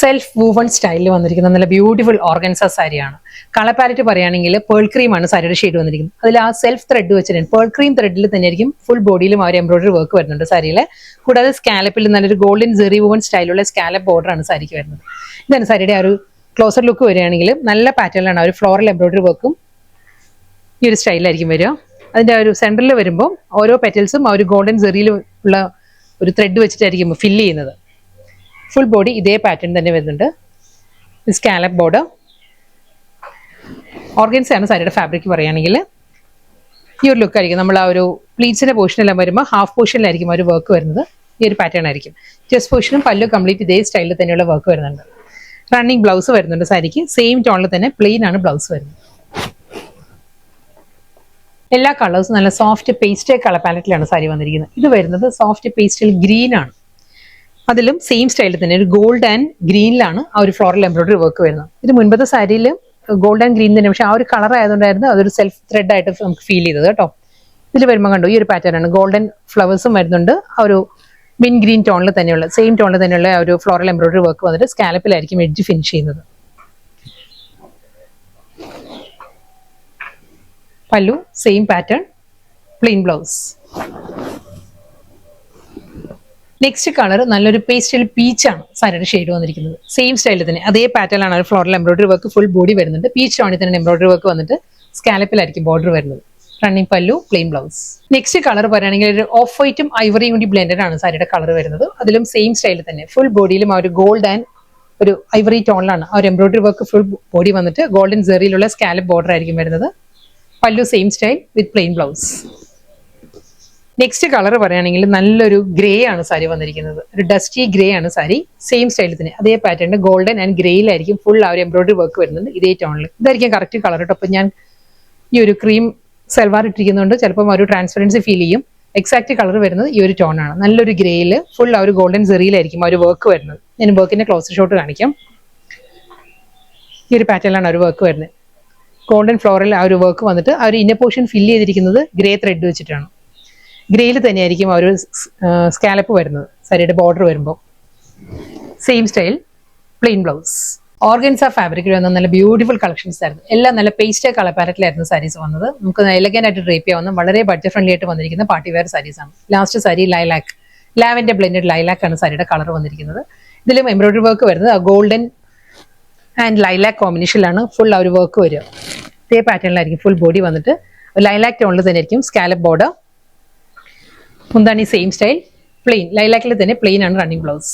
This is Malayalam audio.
സെൽഫ് വൂവൺ സ്റ്റൈലിൽ വന്നിരിക്കുന്ന നല്ല ബ്യൂട്ടിഫുൾ ഓർഗൻസ സാരിയാണ്. കളർ പാലറ്റ് പറയുകയാണെങ്കിൽ പേൾ ക്രീം ആണ് സാരിയുടെ ഷെയ്ഡ് വന്നിരിക്കുന്നത്. അതിൽ ആ സെൽഫ് ത്രെഡ് വെച്ചിട്ടുണ്ട്. പേൾ ക്രീം ത്രെഡിൽ തന്നെയായിരിക്കും ഫുൾ ബോഡിയിലും ആ ഒരു എംബ്രോയിഡറി വർക്ക് വരുന്നുണ്ട് സാരിയിൽ. കൂടാതെ സ്കാലപ്പിൽ നല്ലൊരു ഗോൾഡൻ ജെറി വൂവൺ സ്റ്റൈലുള്ള സ്കാലപ്പ് ബോർഡർ ആണ് സാരിക്ക് വരുന്നത്. ഇതാണ് സാരിയുടെ ആ ഒരു ക്ലോസർ ലുക്ക് വരികയാണെങ്കിൽ നല്ല പാറ്റേണിലാണ് ആ ഒരു ഫ്ലോറൽ എംബ്രോയിഡറി വർക്കും ഈ ഒരു സ്റ്റൈലിലായിരിക്കും വരിക. അതിൻ്റെ ആ ഒരു സെൻറ്ററിൽ വരുമ്പോൾ ഓരോ പെറ്റൽസും ആ ഒരു ഗോൾഡൻ ജെറിയിൽ ഉള്ള ഒരു ത്രെഡ് വെച്ചിട്ടായിരിക്കും ഫില്ല് ചെയ്യുന്നത്. ഫുൾ ബോഡി ഇതേ പാറ്റേൺ തന്നെ വരുന്നുണ്ട്. സ്കാലപ്പ് ബോർഡർ ഓർഗൻസ ആണ് സാരിയുടെ ഫാബ്രിക് പറയുകയാണെങ്കിൽ. ഈ ഒരു ലുക്ക് ആയിരിക്കും. നമ്മൾ ആ ഒരു പ്ലീറ്റ്സിന്റെ പോർഷനെല്ലാം വരുമ്പോൾ ഹാഫ് പോർഷനിലായിരിക്കും ആ ഒരു വർക്ക് വരുന്നത്. ഈ ഒരു പാറ്റേൺ ആയിരിക്കും. ചെസ്റ്റ് പോർഷനും പല്ലു കംപ്ലീറ്റ് ഇതേ സ്റ്റൈലിൽ തന്നെയുള്ള വർക്ക് വരുന്നുണ്ട്. റണ്ണിങ് ബ്ലൗസ് വരുന്നുണ്ട് സാരിക്ക്. സെയിം ടോണിൽ തന്നെ പ്ലെയിൻ ആണ് ബ്ലൗസ് വരുന്നത്. എല്ലാ കളേഴ്സും നല്ല സോഫ്റ്റ് പേസ്റ്റൽ കളർ പാലറ്റിലാണ് സാരി വന്നിരിക്കുന്നത്. ഇത് വരുന്നത് സോഫ്റ്റ് പേസ്റ്റൽ ഗ്രീൻ ആണ്. അതിലും സെയിം സ്റ്റൈലിൽ തന്നെ ഒരു ഗോൾഡ് ആൻഡ് ഗ്രീനിലാണ് ആ ഒരു ഫ്ലോറൽ എംബ്രോയിഡറി വർക്ക് വരുന്നത്. ഇത് മുൻപത്തെ സാരിയിൽ ഗോൾഡ് ആൻഡ് ഗ്രീൻ തന്നെ, പക്ഷെ ആ ഒരു കളർ ആയതുകൊണ്ടായിരുന്നു അതൊരു സെൽഫ് ത്രെഡ് ആയിട്ട് നമുക്ക് ഫീൽ ചെയ്തത് കേട്ടോ. ഇതിൽ വരുമ്പോൾ കണ്ടു ഈ ഒരു പാറ്റേൺ ആണ്. ഗോൾഡൻ ഫ്ലവേഴ്സും വരുന്നുണ്ട്. ആ ഒരു മിൻ ഗ്രീൻ ടോണിൽ തന്നെയുള്ള സെയിം ടോണിൽ തന്നെയുള്ള ആ ഒരു ഫ്ലോറൽ എംബ്രോയിഡറി വർക്ക് വന്നിട്ട് സ്കാലപ്പിലായിരിക്കും എഡ്ജ് ഫിനിഷ് ചെയ്യുന്നത്. Pallu same pattern, plain blouse. Next colour നല്ലൊരു പേസ്റ്റൽ പീച്ച് ആണ് സാരിയുടെ ഷെയ്ഡ് വന്നിരിക്കുന്നത്. സെയിം സ്റ്റൈലിൽ തന്നെ അതേ പാറ്റേണിലാണ് ഒരു floral embroidery work full body വരുന്നുണ്ട്. പീച്ച് ടോണിൽ തന്നെ എംബ്രോയിഡറി വർക്ക് വന്നിട്ട് സ്കാലപ്പിലായിരിക്കും ബോർഡർ വരുന്നത്. റണ്ണിങ് പല്ലു, പ്ലെയിൻ ബ്ലൗസ്. നെക്സ്റ്റ് കളർ പറയുകയാണെങ്കിൽ ഒരു ഓഫ് വൈറ്റും ഐവറിയും കൂടി ബ്ലെൻഡഡ് ആണ് സാരിയുടെ കളർ വരുന്നത്. അതിലും സെയിം സ്റ്റൈലിൽ തന്നെ ഫുൾ ബോഡിയിലും ആ ഒരു ഗോൾഡ് ആൻഡ് ഒരു ഐവറി ടോണിലാണ് ആ ഒരു എംബ്രോയിഡറി വർക്ക് ഫുൾ ബോഡി വന്നിട്ട് ഗോൾഡൻ ജെറിയിലുള്ള സ്കാലപ്പ് ബോർഡർ ആയിരിക്കും വരുന്നത്. Pallu same style with plain blouse. Next colour പറയുകയാണെങ്കിൽ നല്ലൊരു ഗ്രേ ആണ് സാരി വന്നിരിക്കുന്നത്. ഒരു ഡസ്റ്റി ഗ്രേ ആണ് സാരി. സെയിം സ്റ്റൈലിൽ തന്നെ അതേ പാറ്റേൺ ഗോൾഡൻ ആൻഡ് ഗ്രേയിലായിരിക്കും ഫുൾ ആ ഒരു എംബ്രോയിഡറി വർക്ക് വരുന്നത് ഇതേ ടോണിൽ. ഇതായിരിക്കും കറക്റ്റ് കളർ കേട്ടോ. അപ്പം ഞാൻ ഈ ഒരു ക്രീം സൽവാർ ഇട്ടിരിക്കുന്നതുകൊണ്ട് ചിലപ്പം ഒരു ട്രാൻസ്പെറൻസി ഫീൽ ചെയ്യും. എക്സാക്ട് കളർ വരുന്നത് ഈ ഒരു ടോണാണ്. നല്ലൊരു ഗ്രേയിൽ ഫുൾ ആ ഒരു ഗോൾഡൻ ജെറിയിലായിരിക്കും ആ ഒരു വർക്ക് വരുന്നത്. ഞാൻ വർക്കിന്റെ ക്ലോസർ ഷോട്ട് കാണിക്കാം. ഈ ഒരു പാറ്റേണിലാണ് ആ ഒരു വർക്ക് വരുന്നത്. ഗോൾഡൻ ഫ്ലോറിൽ ആ ഒരു വർക്ക് വന്നിട്ട് ആ ഒരു ഇന്നർ പോർഷൻ ഫില്ല് ചെയ്തിരിക്കുന്നത് ഗ്രേ ത്രെഡ് വെച്ചിട്ടാണ്. ഗ്രേയിൽ തന്നെയായിരിക്കും ആ ഒരു സ്കാലപ്പ് വരുന്നത് സാരിയുടെ ബോർഡർ വരുമ്പോൾ. Same style, plain blouse. Organza ഫാബ്രിക്കിൽ വന്ന നല്ല ബ്യൂട്ടിഫുൾ കളക്ഷൻസ് ആയിരുന്നു. എല്ലാം നല്ല പേസ്റ്റൽ കളർ പാലറ്റിലായിരുന്നു സാരീസ് വന്നത്. നമുക്ക് എലഗന്റ് ആയിട്ട് ഡ്രേപ്പ് ചെയ്യാവുന്ന വളരെ ബഡ്ജറ്റ് ഫ്രണ്ട്ലി ആയിട്ട് വന്നിരിക്കുന്ന പാർട്ടി വെയർ സാരീസ് ആണ്. Last sari lilac, lavender blended lilac ആണ് സാരിയുടെ കളർ വന്നിരിക്കുന്നത്. ഇതിലും എംബ്രോയിഡറി വർക്ക് വരുന്നത് ഗോൾഡൻ ആൻഡ് ലൈലാക്ക് കോമ്പിനേഷനിലാണ് ഫുൾ ആ ഒരു വർക്ക് വരിക. ഇതേ പാറ്റേണിലായിരിക്കും ഫുൾ ബോഡി വന്നിട്ട് ലൈലാക്ക് ടോണിൽ തന്നെ ആയിരിക്കും സ്കാലപ്പ് ബോർഡർ. മുന്താണി സെയിം സ്റ്റൈൽ, പ്ലെയിൻ ലൈലാക്കിൽ തന്നെ പ്ലെയിൻ ആണ് റണ്ണിങ് ബ്ലൗസ്.